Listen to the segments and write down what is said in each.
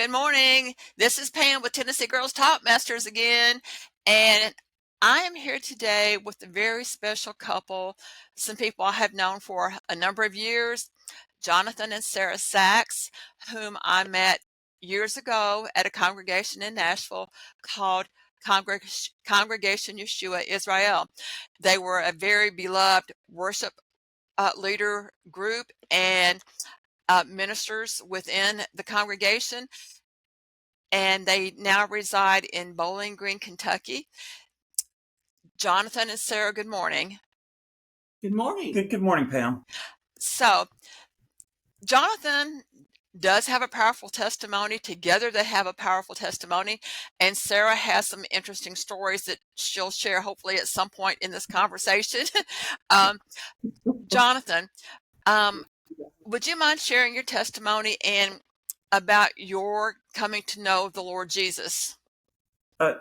Good morning. This is Pam with Tennessee Girls Top Masters again. And I am here today with a very special couple, some people I have known for a number of years, Jonathan and Sara Sachs, whom I met years ago at a congregation in Nashville called Congregation Yeshua Israel. They were a very beloved worship leader group and ministers within the congregation, and they now reside in Bowling Green, Kentucky. Jonathan and Sara, good morning. Good morning. Good morning, Pam. So, Jonathan does have a powerful testimony. Together they have a powerful testimony, and Sara has some interesting stories that she'll share hopefully at some point in this conversation. Jonathan, would you mind sharing your testimony and about your coming to know the Lord Jesus? It'd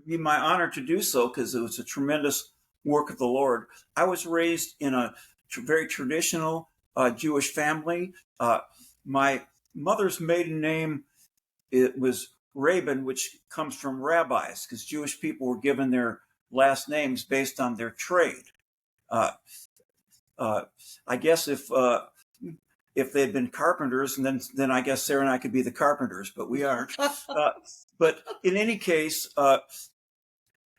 be my honor to do so because it was a tremendous work of the Lord. I was raised in a very traditional Jewish family. My mother's maiden name, it was Rabin, which comes from rabbis, because Jewish people were given their last names based on their trade. I guess if they'd been carpenters, and then I guess Sara and I could be the carpenters, but we aren't. But in any case,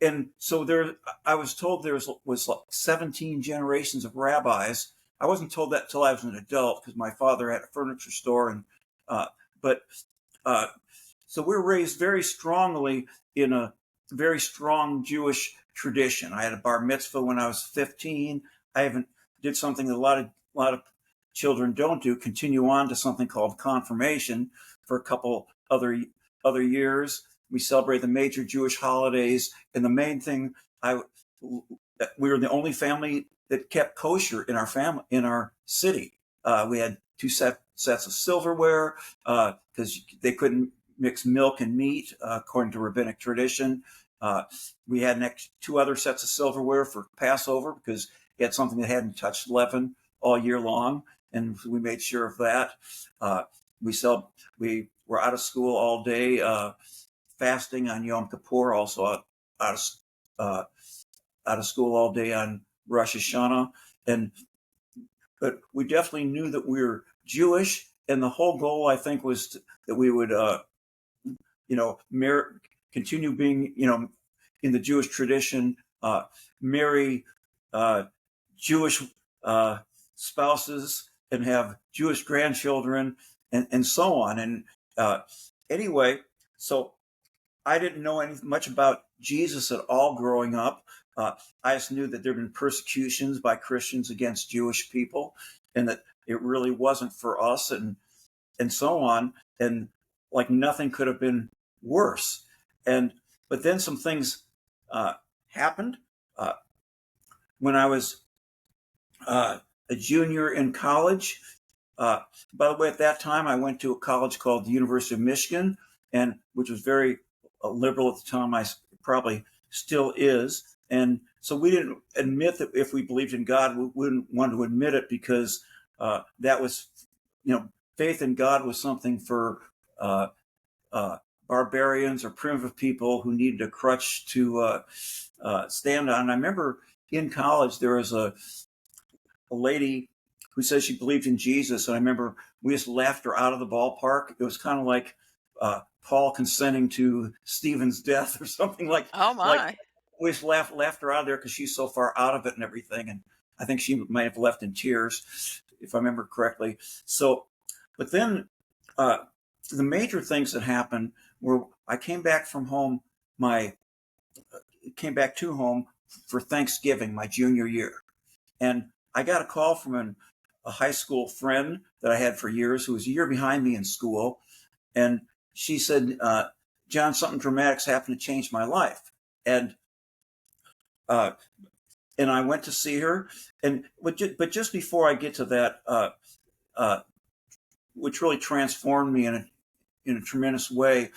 and so I was told there was like 17 generations of rabbis. I wasn't told that till I was an adult because my father had a furniture store, and so we were raised very strongly in a very strong Jewish tradition. I had a bar mitzvah when I was 15. I did something that a lot of children don't do, continue on to something called confirmation for a couple other years. We celebrate the major Jewish holidays, and the main thing, we were the only family that kept kosher in our city. We had two sets of silverware because they couldn't mix milk and meat according to rabbinic tradition. We had two other sets of silverware for Passover because we had something that hadn't touched leaven all year long, and we made sure of that. We were out of school all day, fasting on Yom Kippur, also out of school all day on Rosh Hashanah, but we definitely knew that we were Jewish, and the whole goal, I think, was that we would, continue being, in the Jewish tradition, marry Jewish spouses and have Jewish grandchildren, and so on. And anyway, so I didn't know much about Jesus at all growing up. I just knew that there had been persecutions by Christians against Jewish people, and that it really wasn't for us, and so on. And like nothing could have been worse. But then some things happened when I was a junior in college. By the way, at that time, I went to a college called the University of Michigan, which was very liberal at the time. I probably still is. And so we didn't admit that if we believed in God, we wouldn't want to admit it because that was, faith in God was something for barbarians or primitive people who needed a crutch to stand on. And I remember in college, there was a lady who said she believed in Jesus. And I remember we just laughed her out of the ballpark. It was kind of like Paul consenting to Stephen's death or something like. Oh my! Like, we just laughed her out of there because she's so far out of it and everything. And I think she might have left in tears, if I remember correctly. So, but then the major things that happened were I came back to home for Thanksgiving, my junior year. And I got a call from a high school friend that I had for years who was a year behind me in school. And she said, John, something dramatic's happened to change my life. And I went to see her. But just before I get to that, which really transformed me in a tremendous way,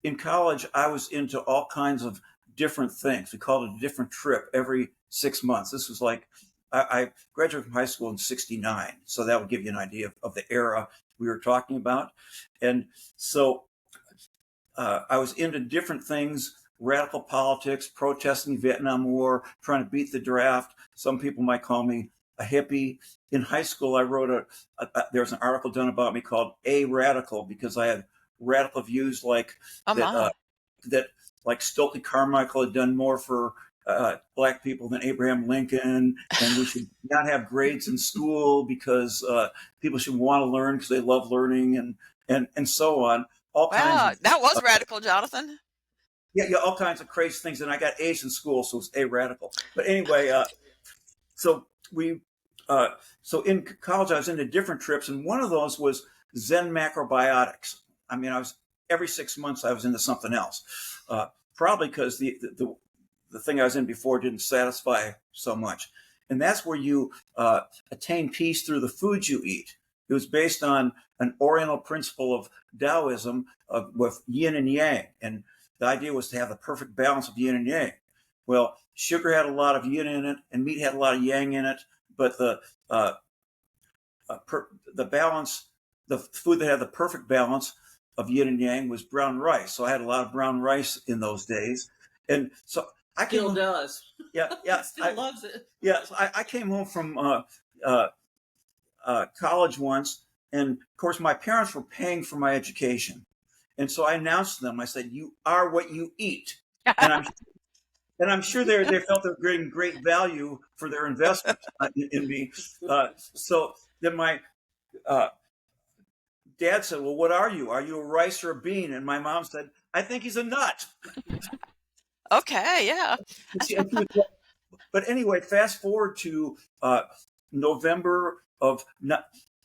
in college, I was into all kinds of different things. We called it a different trip every 6 months. This was like I graduated from high school in '69, so that will give you an idea of the era we were talking about. And so I was into different things, radical politics, protesting the Vietnam War, trying to beat the draft. Some people might call me a hippie. In high school, I wrote there's an article done about me called A Radical, because I had radical views like Oh that, my. that like Stokely Carmichael had done more for black people than Abraham Lincoln, and we should not have grades in school because people should want to learn because they love learning, and so on. All kinds Wow, of that was radical, Jonathan. yeah, all kinds of crazy things. And I got A's in school, so it's a radical. But anyway, so we, uh, so in college, I was into different trips, and one of those was Zen macrobiotics. I mean, I was every 6 months I was into something else, probably because the thing I was in before didn't satisfy so much. And that's where you attain peace through the food you eat. It was based on an Oriental principle of Taoism with yin and yang. And the idea was to have the perfect balance of yin and yang. Well, sugar had a lot of yin in it, and meat had a lot of yang in it. But the balance, the food that had the perfect balance of yin and yang was brown rice. So I had a lot of brown rice in those days. And so I came Still home, does. yeah, Still loves it. yeah. So I came home from college once, and of course my parents were paying for my education, and so I announced to them. I said, "You are what you eat," and I'm sure they felt they were getting great value for their investment in me. So then my uh, dad said, "Well, what are you? Are you a rice or a bean?" And my mom said, "I think he's a nut." Okay, yeah. But anyway, fast forward to November of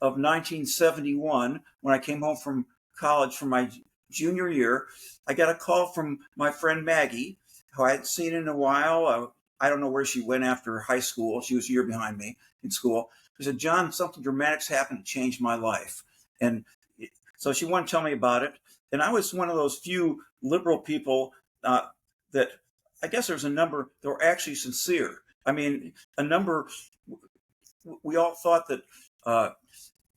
1971, when I came home from college for my junior year. I got a call from my friend Maggie, who I hadn't seen in a while. I don't know where she went after high school. She was a year behind me in school. She said, "John, something dramatic's happened to change my life." And so she wanted to tell me about it. And I was one of those few liberal people that I guess there's a number that were actually sincere. I mean, a number, we all thought that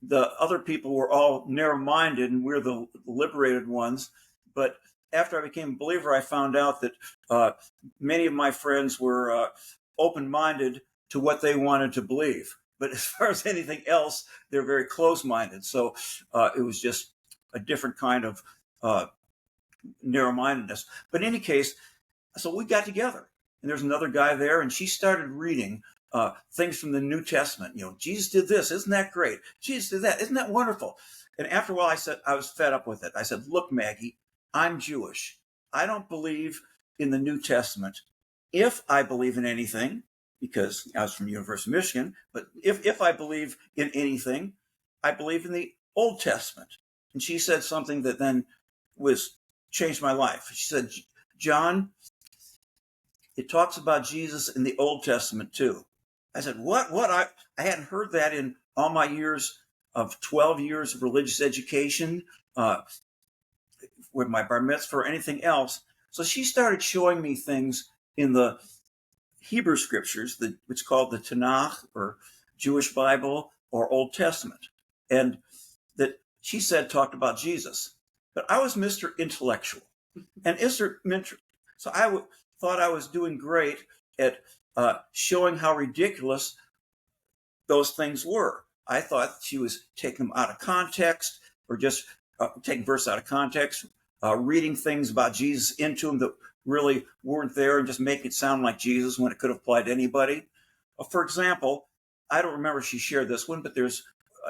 the other people were all narrow minded and we're the liberated ones. But after I became a believer, I found out that many of my friends were open minded to what they wanted to believe. But as far as anything else, they're very close minded. So it was just a different kind of narrow mindedness. But in any case, so we got together, and there's another guy there, and she started reading things from the New Testament. You know, Jesus did this. Isn't that great? Jesus did that. Isn't that wonderful? And after a while, I said, I was fed up with it. I said, "Look, Maggie, I'm Jewish. I don't believe in the New Testament. If I believe in anything, because I was from University of Michigan, but if I believe in anything, I believe in the Old Testament." And she said something that then changed my life. She said, "John, it talks about Jesus in the Old Testament too." I said, "What? What?" I hadn't heard that in all my years of 12 years of religious education, with my bar mitzvah or anything else. So she started showing me things in the Hebrew scriptures, which is called the Tanakh or Jewish Bible or Old Testament, and that she said talked about Jesus. But I was Mr. Intellectual, and so I thought I was doing great at showing how ridiculous those things were. I thought she was taking them out of context, or just taking verse out of context, reading things about Jesus into them that really weren't there, and just making it sound like Jesus when it could have applied to anybody. For example, I don't remember if she shared this one, but there's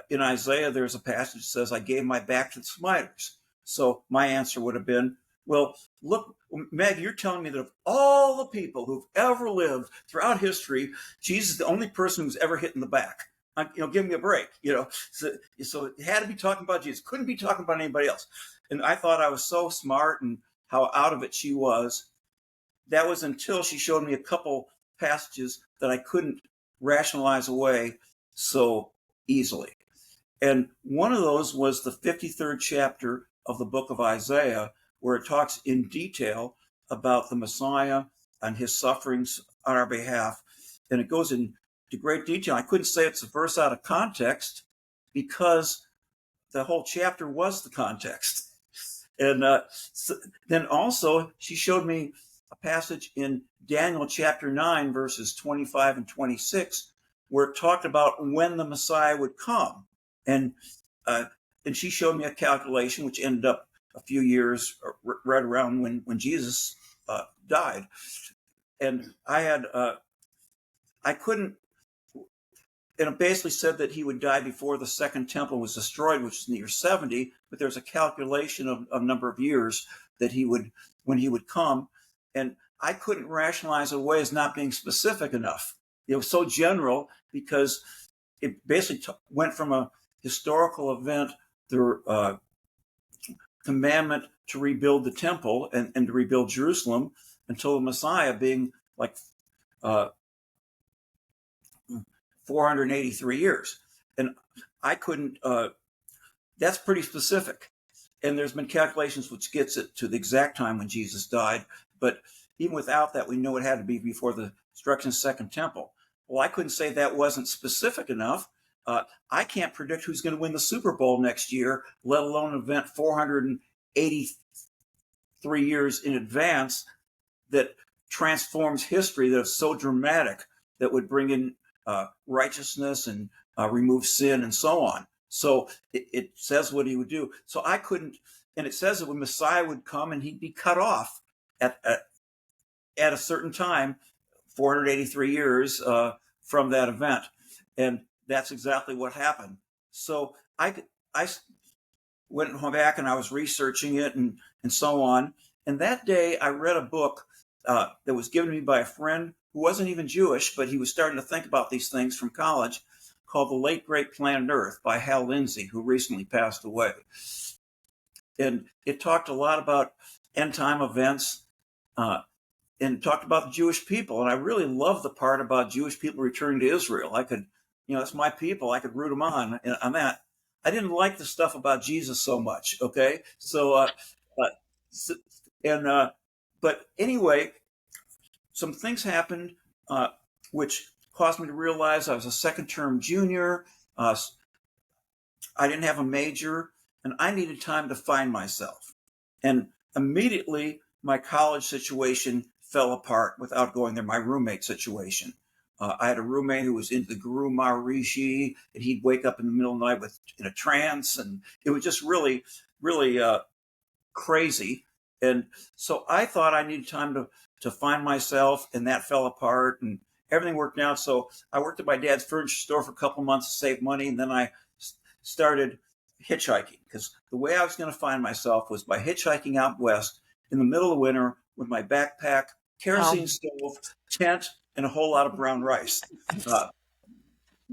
in Isaiah, there's a passage that says, "I gave my back to the smiters." So my answer would have been, "Well, look, Meg, you're telling me that of all the people who've ever lived throughout history, Jesus is the only person who's ever hit in the back. Give me a break." So it had to be talking about Jesus. Couldn't be talking about anybody else. And I thought I was so smart and how out of it she was. That was until she showed me a couple passages that I couldn't rationalize away so easily. And one of those was the 53rd chapter of the book of Isaiah, where it talks in detail about the Messiah and his sufferings on our behalf. And it goes in to great detail. I couldn't say it's a verse out of context because the whole chapter was the context. And then also, she showed me a passage in Daniel chapter 9, verses 25 and 26, where it talked about when the Messiah would come. And she showed me a calculation, which ended up a few years right around when Jesus died. And I couldn't, and it basically said that he would die before the second temple was destroyed, which is in the year 70, but there's a calculation of number of years that when he would come. And I couldn't rationalize it away as not being specific enough. It was so general because it basically went from a historical event, the commandment to rebuild the temple and to rebuild Jerusalem, until the Messiah being like 483 years. And I couldn't, that's pretty specific. And there's been calculations which gets it to the exact time when Jesus died. But even without that, we know it had to be before the destruction of the second temple. Well, I couldn't say that wasn't specific enough. I can't predict who's going to win the Super Bowl next year, let alone an event 483 years in advance that transforms history, that is so dramatic, that would bring in righteousness and remove sin and so on. So it says what he would do. So I couldn't, and it says that when Messiah would come and he'd be cut off at a certain time, 483 years from that event. And that's exactly what happened. So I went home back and I was researching it and so on. And that day I read a book that was given to me by a friend who wasn't even Jewish, but he was starting to think about these things from college, called The Late Great Planet Earth by Hal Lindsey, who recently passed away. And it talked a lot about end time events and talked about the Jewish people. And I really love the part about Jewish people returning to Israel. I could, it's my people. I could root them on that. I didn't like the stuff about Jesus so much. Okay. But anyway, some things happened which caused me to realize I was a second-term junior. I didn't have a major, and I needed time to find myself. And immediately, my college situation fell apart without going there, my roommate situation. I had a roommate who was into the Guru Maharishi, and he'd wake up in the middle of the night in a trance, and it was just really, really crazy. And so I thought I needed time to find myself, and that fell apart, and everything worked out. So I worked at my dad's furniture store for a couple months to save money, and then I started hitchhiking, because the way I was going to find myself was by hitchhiking out west in the middle of winter with my backpack, kerosene stove, tent, and a whole lot of brown rice.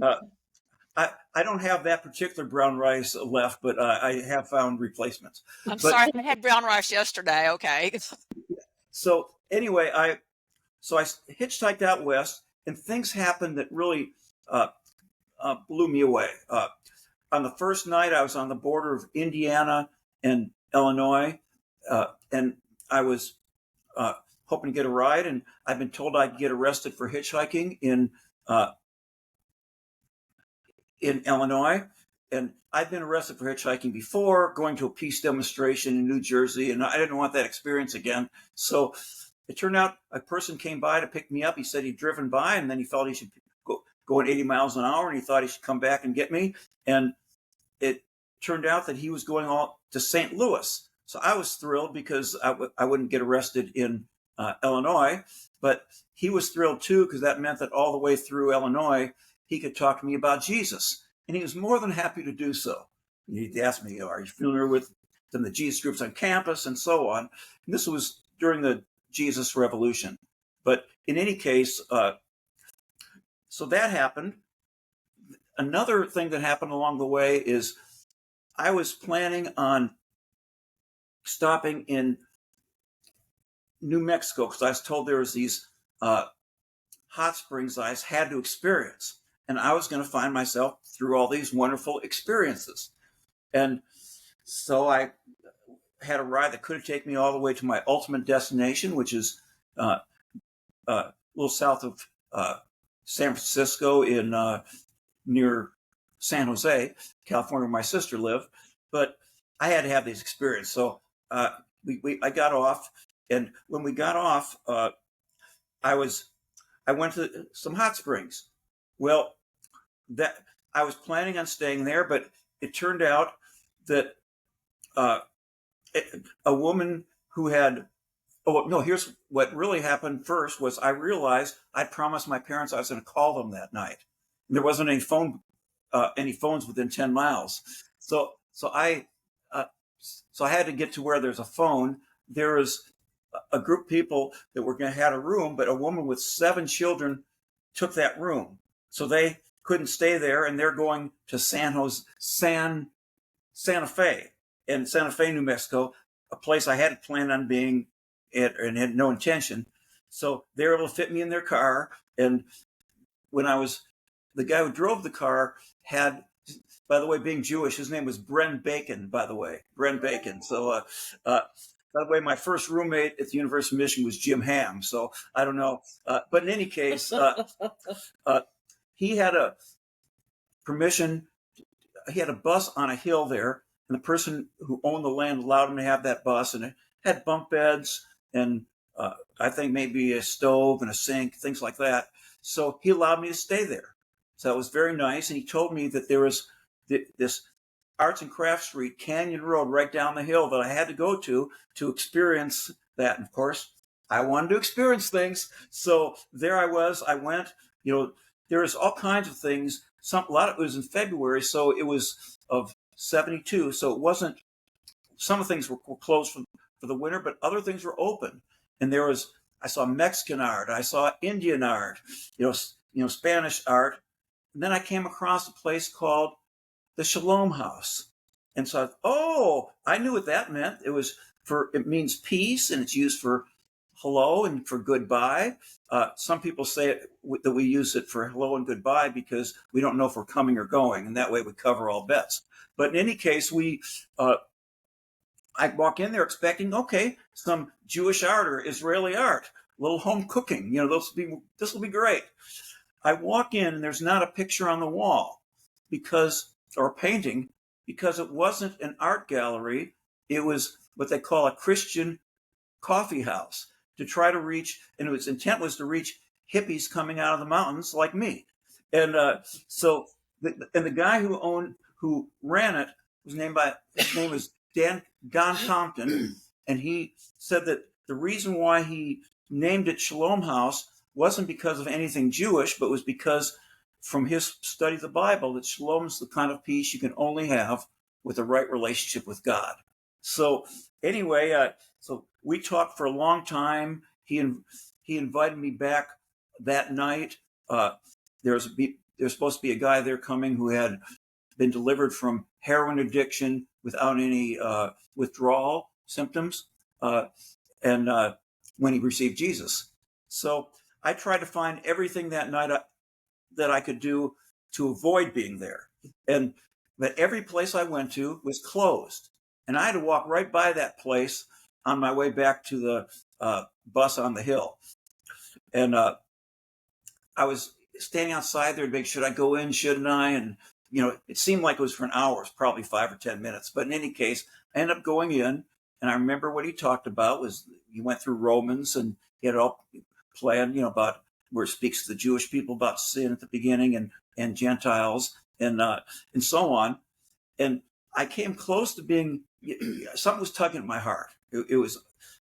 I don't have that particular brown rice left, but I have found replacements. Sorry, I had brown rice yesterday. Okay. So anyway, I hitchhiked out west, and things happened that really blew me away. On the first night, I was on the border of Indiana and Illinois, and I was hoping to get a ride, and I've been told I'd get arrested for hitchhiking in Illinois. And I'd been arrested for hitchhiking before, going to a peace demonstration in New Jersey, and I didn't want that experience again. So it turned out a person came by to pick me up. He said he'd driven by, and then he felt he should go at 80 miles an hour, and he thought he should come back and get me. And it turned out that he was going all to St. Louis. So I was thrilled because I wouldn't get arrested in Illinois, but he was thrilled too, because that meant that all the way through Illinois, he could talk to me about Jesus. And he was more than happy to do so. He asked me, are you familiar with the Jesus groups on campus and so on? And this was during the Jesus Revolution. But in any case, so that happened. Another thing that happened along the way is I was planning on stopping in New Mexico, because I was told there was these hot springs I had to experience. And I was going to find myself through all these wonderful experiences. And so I had a ride that could have taken me all the way to my ultimate destination, which is a little south of San Francisco, in near San Jose, California, where my sister lived. But I had to have this experience. So I got off, and when we got off, I went to some hot springs. Well, that I was planning on staying there, but it turned out that uh, a woman who had here's what really happened first was I realized I promised my parents I was going to call them that night. And there wasn't any phones within 10 miles. So I had to get to where there's a phone. There was a group of people that were going to have a room, but a woman with 7 children took that room. So they couldn't stay there, and they're going to Santa Fe, in Santa Fe, New Mexico, a place I hadn't planned on being at and had no intention. So they were able to fit me in their car. And the guy who drove the car had, by the way, being Jewish, his name was Bren Bacon, by the way, Bren Bacon. So, by the way, my first roommate at the University of Michigan was Jim Ham. So I don't know. But in any case, he had a permission. He had a bus on a hill there, and the person who owned the land allowed him to have that bus, and it had bunk beds and I think maybe a stove and a sink, things like that. So he allowed me to stay there. So it was very nice. And he told me that there was this Arts and Crafts Street, Canyon Road, right down the hill that I had to go to experience that. And of course, I wanted to experience things. So there I was. I went, there was all kinds of things. A lot of it was in February. So it was of 72. So it wasn't, some of the things were closed for the winter, but other things were open. And I saw Mexican art, I saw Indian art, Spanish art. And then I came across a place called the Shalom House. And so I knew what that meant. It means peace, and it's used for hello and for goodbye. Some people say that we use it for hello and goodbye because we don't know if we're coming or going, and that way we cover all bets. But in any case, I walk in there expecting, some Jewish art or Israeli art, a little home cooking. This will be great. I walk in and there's not a picture on the wall or a painting, because it wasn't an art gallery. It was what they call a Christian coffee house to try to reach, and its intent was to reach hippies coming out of the mountains like me. And the guy who ran it his name was Don Compton, and he said that the reason why he named it Shalom House wasn't because of anything Jewish, but was because from his study of the Bible, that shalom is the kind of peace you can only have with a right relationship with God. So anyway, so we talked for a long time. He invited me back that night. There's supposed to be a guy there coming who had been delivered from heroin addiction without any withdrawal symptoms, and when he received Jesus. So I tried to find everything that night that I could do to avoid being there. But every place I went to was closed. And I had to walk right by that place on my way back to the bus on the hill. And I was standing outside there to should I go in, shouldn't I? And, it seemed like it was for an hour. It was probably 5 or 10 minutes. But in any case, I ended up going in. And I remember what he talked about was he went through Romans, and he had it all planned, about where it speaks to the Jewish people about sin at the beginning and Gentiles and so on. And I came close to being, something was tugging at my heart. It was,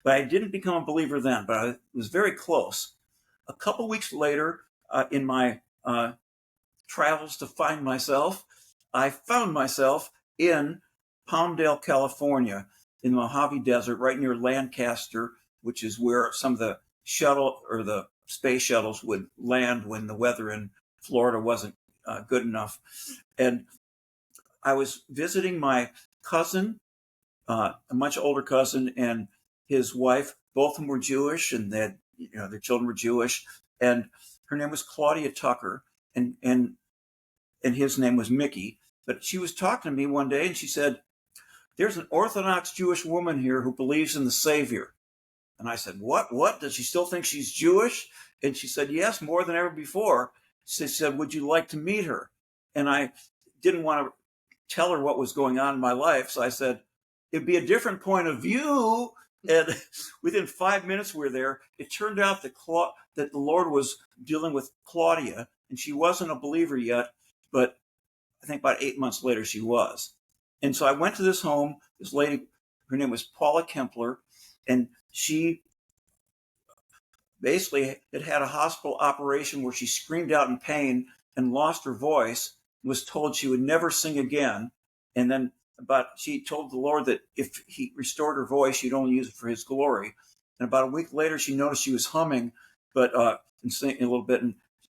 but I didn't become a believer then, but I was very close. A couple weeks later, in my travels to find myself, I found myself in Palmdale, California, in the Mojave Desert, right near Lancaster, which is where some of the shuttle or the space shuttles would land when the weather in Florida wasn't good enough. And I was visiting my cousin, a much older cousin, and his wife. Both of them were Jewish, and their children were Jewish. And her name was Claudia Tucker, and his name was Mickey. But she was talking to me one day, and she said, "There's an Orthodox Jewish woman here who believes in the Savior." And I said, "What? Does she still think she's Jewish?" And she said, "Yes, more than ever before." she said, "Would you like to meet her?" And I didn't want to tell her what was going on in my life, so I said, "It'd be a different point of view." And within 5 minutes we were there. It turned out that the Lord was dealing with Claudia, and she wasn't a believer yet, but I think about 8 months later she was. And so I went to this home. This lady, her name was Paula Kempler, and she basically had a hospital operation where she screamed out in pain and lost her voice, and was told she would never sing again. And then she told the Lord that if he restored her voice, she'd only use it for his glory. And about a week later, she noticed she was humming, but and singing a little bit,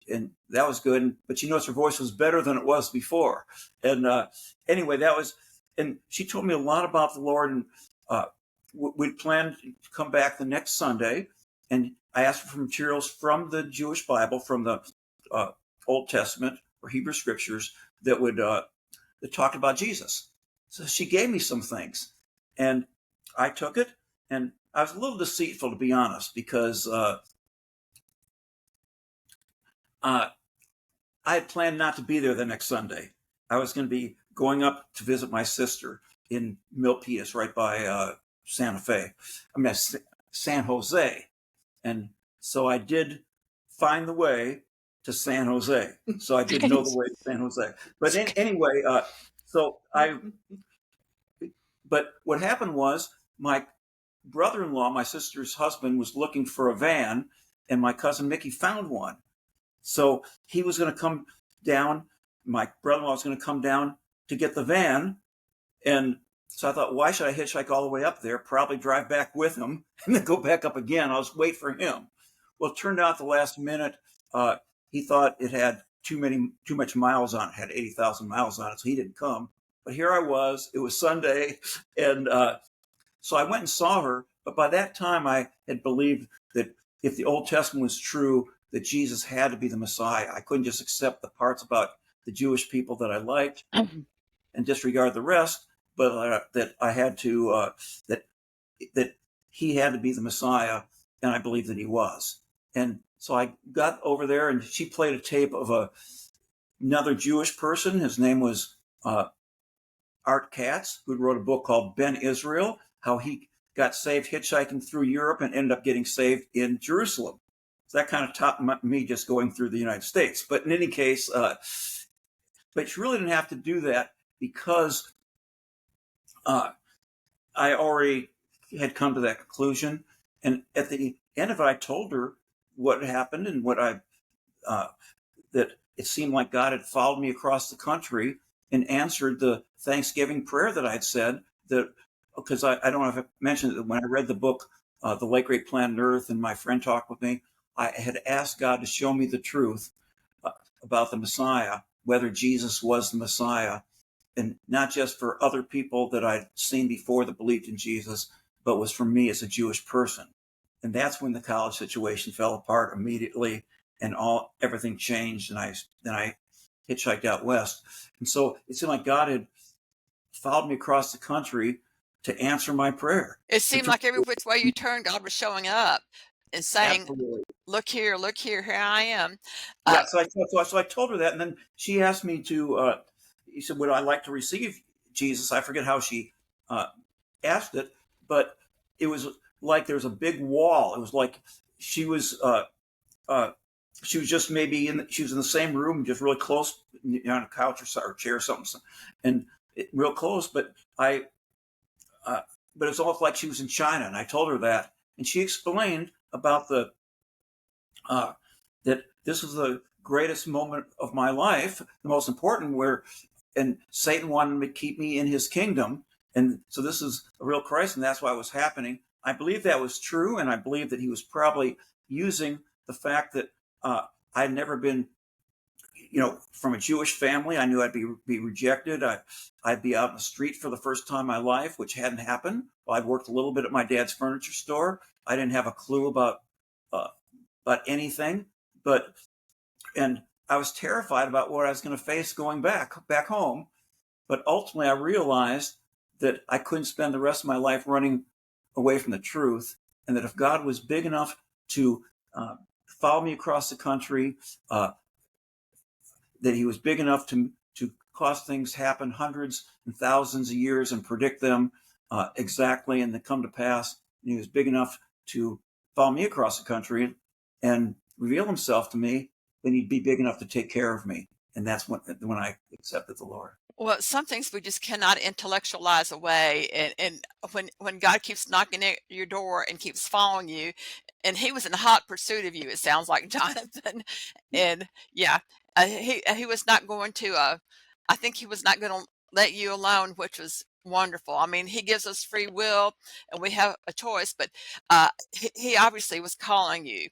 and that was good. But she noticed her voice was better than it was before. And anyway, and she told me a lot about the Lord. And we'd planned to come back the next Sunday, and I asked for materials from the Jewish Bible, from the Old Testament or Hebrew Scriptures that talked about Jesus. So she gave me some things, and I took it, and I was a little deceitful, to be honest, because I had planned not to be there the next Sunday. I was going to be going up to visit my sister in Milpitas, right by San Jose. And so I did find the way to San Jose. So I did know the way to San Jose. But anyway, but what happened was my brother-in-law, my sister's husband, was looking for a van, and my cousin Mickey found one. So he was going to come down. My brother-in-law was going to come down to get the van. And so I thought, why should I hitchhike all the way up there, probably drive back with him, and then go back up again? I'll just wait for him. Well, it turned out the last minute, he thought it had too much miles on it, had 80,000 miles on it, so he didn't come. But here I was. It was Sunday, and so I went and saw her. But by that time, I had believed that if the Old Testament was true, that Jesus had to be the Messiah. I couldn't just accept the parts about the Jewish people that I liked and disregard the rest, but that I had to that he had to be the Messiah, and I believed that he was. And so I got over there, and she played a tape of another Jewish person. His name was Art Katz, who wrote a book called Ben Israel, how he got saved hitchhiking through Europe and ended up getting saved in Jerusalem. So that kind of topped me just going through the United States. But in any case, but you really didn't have to do that, because I already had come to that conclusion. And at the end of it, I told her what happened, and that it seemed like God had followed me across the country and answered the Thanksgiving prayer that I had said. Because I don't know if I mentioned that when I read the book, The Late Great Planet Earth, and my friend talked with me, I had asked God to show me the truth about the Messiah, whether Jesus was the Messiah, and not just for other people that I'd seen before that believed in Jesus, but was for me as a Jewish person. And that's when the college situation fell apart immediately, and everything changed, and I hitchhiked out west. And so it seemed like God had followed me across the country to answer my prayer. It seemed like every which way you turned, God was showing up and saying, Absolutely. look here, here I am. Yeah, so I told her that, and then she asked me to. He said, "Would I like to receive Jesus?" I forget how she asked it, but it was like there was a big wall. It was like she was just maybe she was in the same room, just really close, on a couch or chair or something, and real close. But but it's almost like she was in China, and I told her that, and she explained about that this was the greatest moment of my life, the most important, and Satan wanted to keep me in his kingdom. And so this is a real crisis, and that's why it was happening. I believe that was true, and I believe that he was probably using the fact that I'd never been, from a Jewish family. I knew I'd be rejected. I'd be out in the street for the first time in my life, which hadn't happened. Well, I'd worked a little bit at my dad's furniture store. I didn't have a clue about anything, and I was terrified about what I was going to face going back home. But ultimately, I realized that I couldn't spend the rest of my life running away from the truth, and that if God was big enough to follow me across the country, that he was big enough to cause things happen hundreds and thousands of years and predict them exactly and they come to pass. And he was big enough to follow me across the country and reveal himself to me. Then he'd be big enough to take care of me. And that's when I accepted the Lord. Well, some things we just cannot intellectualize away, and when God keeps knocking at your door and keeps following you, and he was in hot pursuit of you, it sounds like Jonathan, and yeah, he was not going to. I think he was not going to let you alone, which was wonderful. I mean, he gives us free will, and we have a choice, but he obviously was calling you.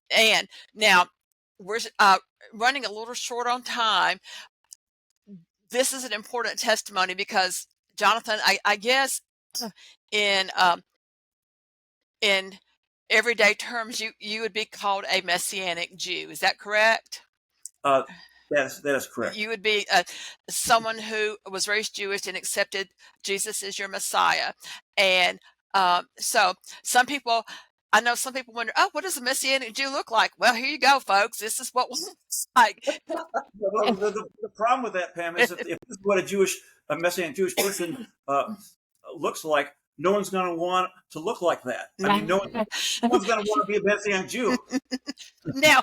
And now we're running a little short on time. This is an important testimony because Jonathan, I guess in in everyday terms, you would be called a Messianic Jew. Is that correct? That is correct. You would be someone who was raised Jewish and accepted Jesus as your Messiah. And so some people, I know some people wonder, oh, what does a Messianic Jew look like? Well, here you go, folks. This is what one looks like. Well, the problem with that, Pam, is if this is what a Messianic Jewish person looks like, no one's going to want to look like that. I mean, no one's going to want to be a Messianic Jew. Now,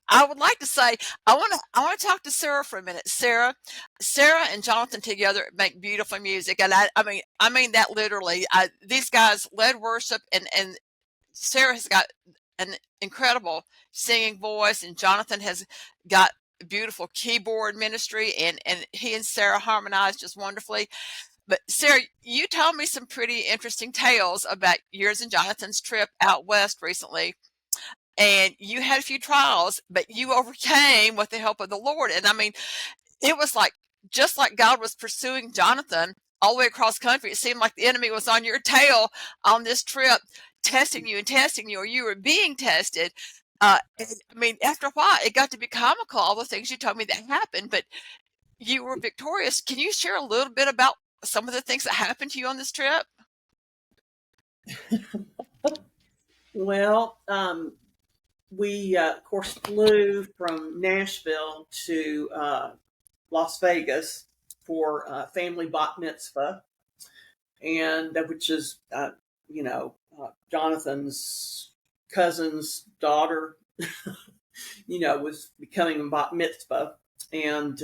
I would like to say I want to talk to Sara for a minute. Sara and Jonathan together make beautiful music, and I mean that literally. These guys led worship, and Sara has got an incredible singing voice, and Jonathan has got beautiful keyboard ministry, and he and Sara harmonize just wonderfully. But Sara, you told me some pretty interesting tales about yours and Jonathan's trip out west recently. And you had a few trials, but you overcame with the help of the Lord. And I mean, it was like just like God was pursuing Jonathan all the way across country. It seemed like the enemy was on your tail on this trip, testing you, or you were being tested. I mean, after a while, it got to be comical, all the things you told me that happened, but you were victorious. Can you share a little bit about some of the things that happened to you on this trip? Well, we, of course, flew from Nashville to Las Vegas for family bat mitzvah, and which is, Jonathan's cousin's daughter, was becoming a bat mitzvah. And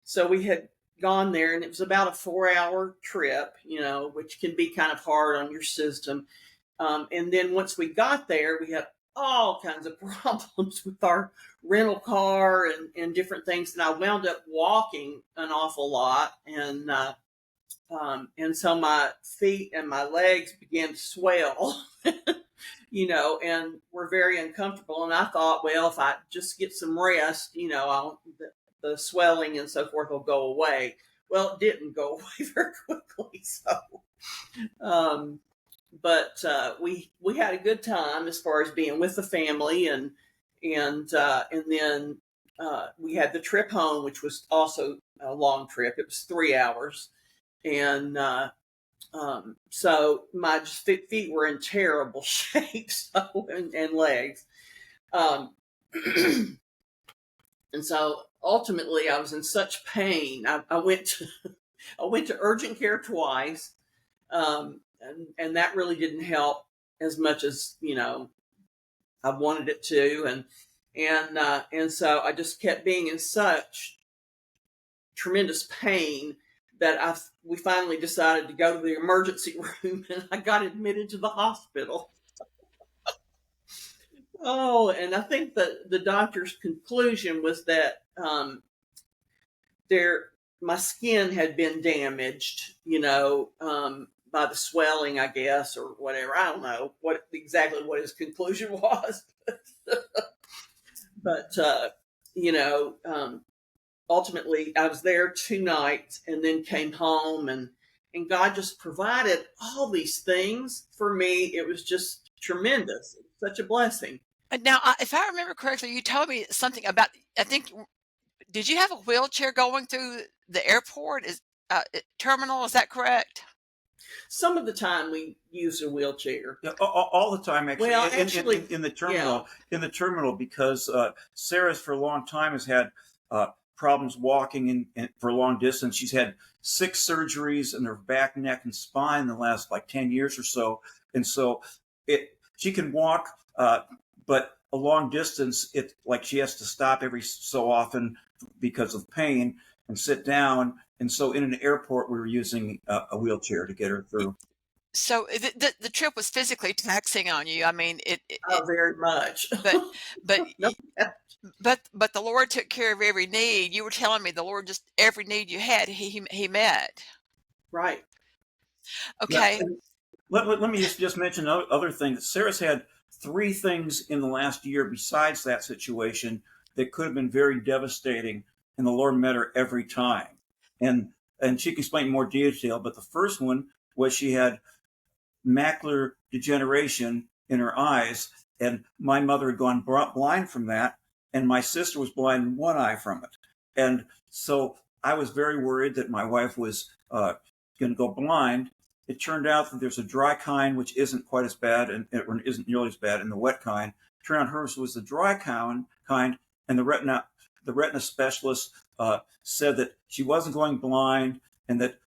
so we had gone there, and it was about a 4-hour trip, which can be kind of hard on your system. And then once we got there, we had all kinds of problems with our rental car and different things. And I wound up walking an awful lot. And so my feet and my legs began to swell, and were very uncomfortable. And I thought, well, if I just get some rest, the swelling and so forth will go away. Well, it didn't go away very quickly. So, but we had a good time as far as being with the family, and then we had the trip home, which was also a long trip. It was 3 hours, and so my feet were in terrible shape, and legs, and so ultimately I was in such pain. I went to urgent care twice. And that really didn't help as much as I wanted it to, and so I just kept being in such tremendous pain that we finally decided to go to the emergency room, and I got admitted to the hospital. Oh, and I think that the doctor's conclusion was that my skin had been damaged, by the swelling, I guess, or whatever. I don't know exactly what his conclusion was, but ultimately I was there 2 nights and then came home, and God just provided all these things for me. It was just tremendous. It was such a blessing. Now, if I remember correctly, you told me something about, I think, did you have a wheelchair going through the airport terminal? Is that correct? Some of the time we use a wheelchair. Yeah, all the time, actually. Well, in the terminal, because Sarah's for a long time has had problems walking for long distance. She's had 6 surgeries in her back, neck, and spine in the last like 10 years or so. And so she can walk, but a long distance, like she has to stop every so often because of pain and sit down. And so in an airport, we were using a wheelchair to get her through. So the trip was physically taxing on you. I mean, very much. but but No, but the Lord took care of every need. You were telling me the Lord just every need you had, he met. right. Yeah. Okay. Let me just mention other things. Sarah's had 3 things in the last year besides that situation that could have been very devastating, and the Lord met her every time. And she can explain in more detail, but the first one was she had macular degeneration in her eyes, and my mother had gone blind from that, and my sister was blind in one eye from it. And so I was very worried that my wife was going to go blind. It turned out that there's a dry kind which isn't quite as bad and isn't nearly as bad, and the wet kind. It turned out hers was the dry kind, and the retina specialist said that she wasn't going blind, and that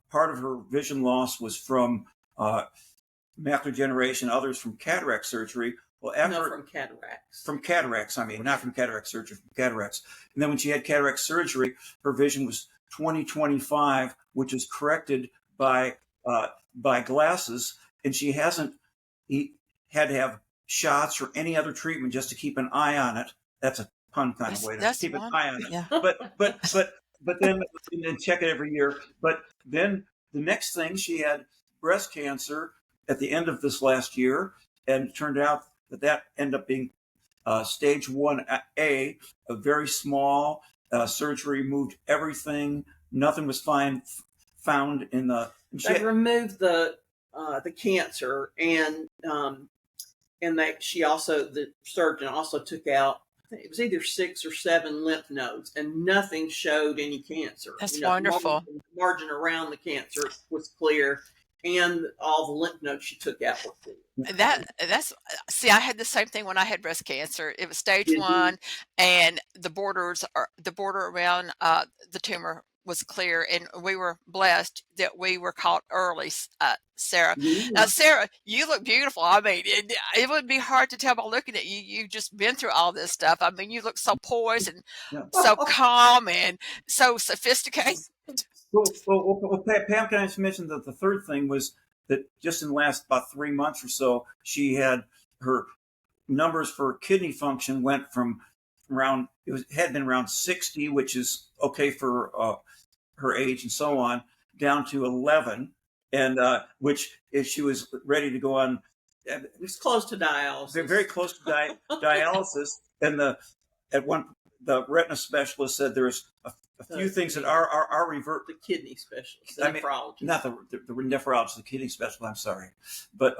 part of her vision loss was from macular degeneration, others from cataract surgery. Well, from cataracts. From cataracts, I mean, not from cataract surgery, from cataracts. And then when she had cataract surgery, her vision was 20/25, which is corrected by glasses, and she hasn't had to have shots or any other treatment just to keep an eye on it. That's a pun kind of way to keep an eye on it. Yeah. But then and check it every year. But then the next thing, she had breast cancer at the end of this last year, and it turned out that ended up being stage 1A, a very small surgery, removed everything. Nothing was found in the. They removed the cancer, and that the surgeon also took out, I think it was either 6 or 7 lymph nodes, and nothing showed any cancer. That's wonderful. The margin around the cancer was clear, and all the lymph nodes she took out were clear. I had the same thing when I had breast cancer. It was stage 1, and the border around the tumor was clear, and we were blessed that we were caught early, Sarah. Now, Sarah, you look beautiful. I mean, it would be hard to tell by looking at you. You've just been through all this stuff. I mean, you look so poised and so calm and so sophisticated. Well, Pam, can I just mention that the third thing was that just in the last about 3 months or so, she had her numbers for kidney function went from had been around 60, which is okay for her age and so on, down to 11, and which if she was ready to go on, it was close to dialysis. Very close to dialysis, and the retina specialist said there's a few things that are revert. The kidney specialist, the nephrologist. Not the nephrologist, the kidney specialist. I'm sorry, but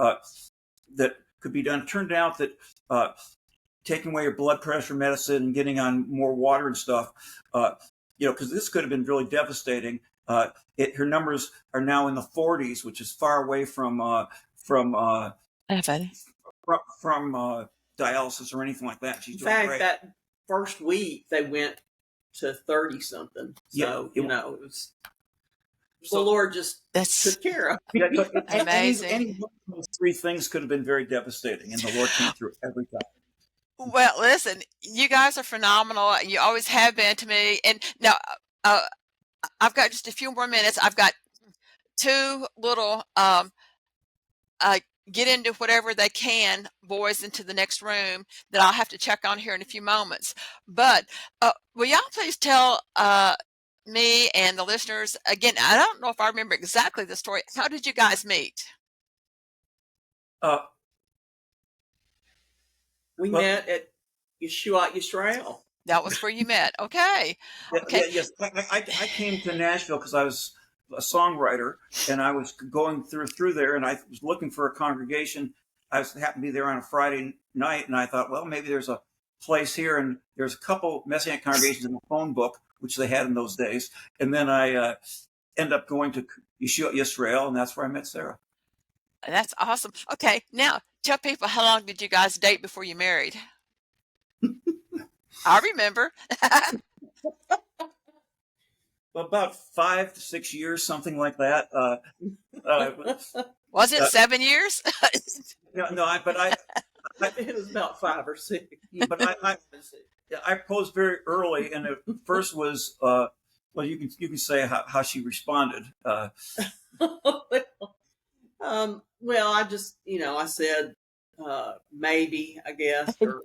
that could be done. It turned out that taking away your blood pressure medicine and getting on more water and stuff, because this could have been really devastating. Her numbers are now in the 40s, which is far away from dialysis or anything like that. She's doing great. That first week they went to 30 something. So it was the Lord just took care of. Amazing. Any one of those 3 things could have been very devastating, and the Lord came through every time. Well, listen, you guys are phenomenal. You always have been to me. And now I've got just a few more minutes. I've got 2 little get into whatever they can, boys, into the next room that I'll have to check on here in a few moments. But will y'all please tell me and the listeners, again, I don't know if I remember exactly the story. How did you guys meet? We met at Yeshua, Israel. That was where you met. Okay. Yes. I came to Nashville because I was a songwriter, and I was going through there, and I was looking for a congregation. I happened to be there on a Friday night, and I thought, well, maybe there's a place here, and there's a couple Messianic congregations in the phone book, which they had in those days. And then I ended up going to Yeshua, Israel, and that's where I met Sara. That's awesome. Okay, now tell people, how long did you guys date before you married? I remember. about 5 to 6 years, something like that. Was it 7 years? It was about 5 or 6. But I posed very early, and it first was well, you can say how she responded. Well, I just, I said, maybe, I guess, or,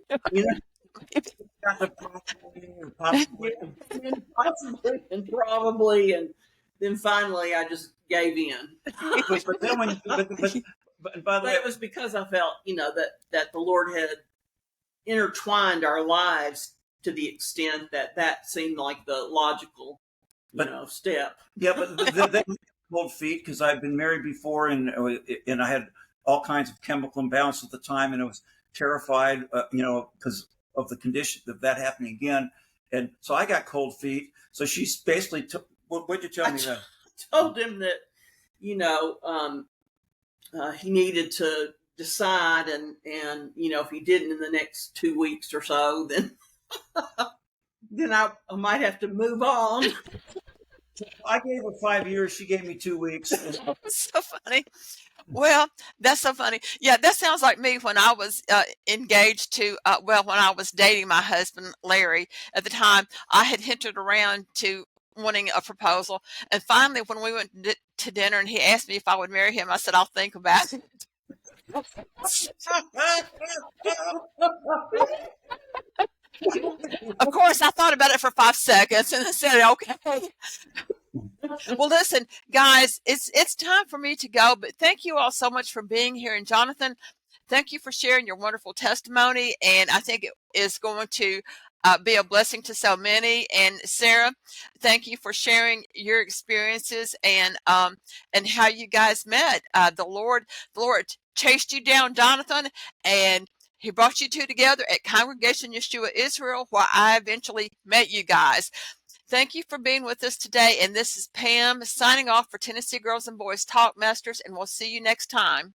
Possibly. possibly and probably. And then finally I just gave in. But then when, but by the But way, it was because I felt, that the Lord had intertwined our lives to the extent that seemed like the logical, step. yeah, but then cold feet because I'd been married before, and I had all kinds of chemical imbalance at the time, and I was terrified, because of the condition of that happening again, and so I got cold feet. So she's basically what'd you tell me then? Told him that, he needed to decide, and if he didn't in the next 2 weeks or so, then I might have to move on. I gave her 5 years. She gave me 2 weeks. So funny. Well, that's so funny. Yeah, that sounds like me when I was engaged to, when I was dating my husband, Larry. At the time, I had hinted around to wanting a proposal. And finally, when we went to dinner and he asked me if I would marry him, I said, I'll think about it. Of course, I thought about it for 5 seconds and then said, okay. Well, listen, guys, it's time for me to go, but thank you all so much for being here. And Jonathan, thank you for sharing your wonderful testimony, and I think it is going to be a blessing to so many. And Sara, thank you for sharing your experiences and how you guys met. The Lord chased you down, Jonathan, and he brought you two together at Congregation Yeshua Israel, where I eventually met you guys. Thank you for being with us today. And this is Pam signing off for Tennessee Girls and Boys Talk Masters, and we'll see you next time.